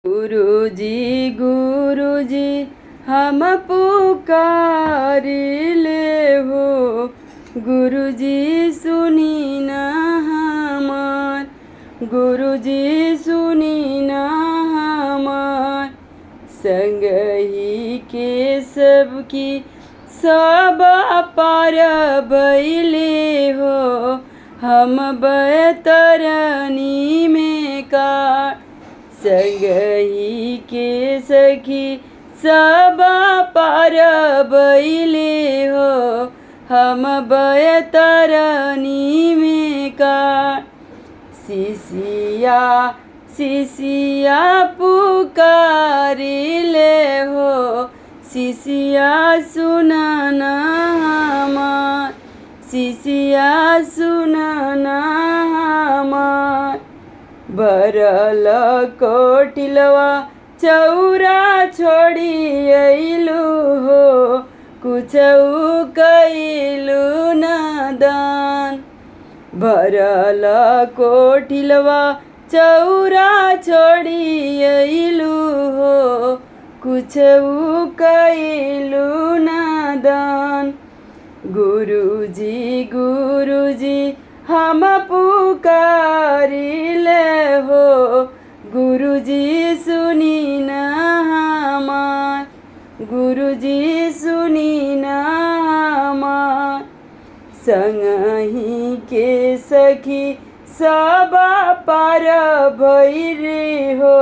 गुरुजी गुरुजी हम पुकारिले हो, गुरुजी सुनी न हमार, गुरुजी सुनी न हमार। संगही के सबकी सब पार भइले हो, हम बैतरनी में काट। संगही के सखी सब पार भइले हो, हम बैतरनी में काट। सिसिया सिसिया पुकारिले हो, सिसिया सुन न हमार, सिसिया सुन न हमार। भरल कोटिलवा चौरा छोड़ी अइलू हो, कुछऊ कइलू न दान। भरल कोटिलवा चौरा छोड़ी अइलू हो, कुछऊ कइलू न दान। गुरुजी गुरुजी हम पुकारिले हो, गुरुजी सुनी न हमार, गुरुजी सुनी न हमार। संगही के सखी सब पार भइले हो,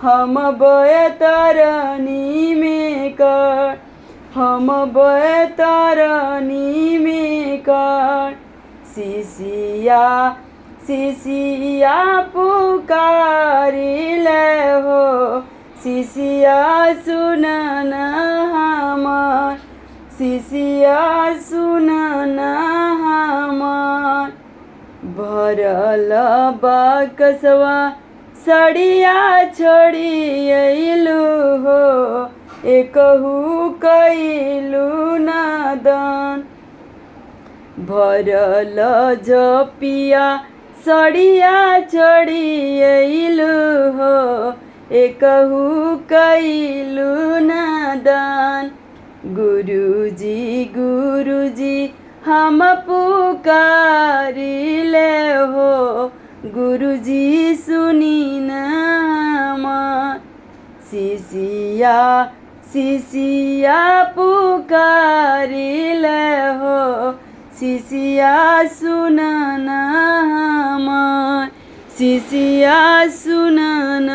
हम बैतरनी में काट, हम बैतरनी में काट। सिसिया सिसिया पुकारिले हो, सिसिया सुन न हमार, सिसिया सुन न हमार। भरल बाकसवा सड़िया छोड़ी अइलू हो, एकहू कइलू न दान। भरल झोपिया सड़िया छोड़ी अइलू हो, एकहू कइलू न दान। गुरुजी गुरुजी हम पुकारिले हो, गुरुजी सुनी न हमार। सिसिया सिसिया पुकारिले हो, सिसिया सुन न हमार, सिसिया सुन न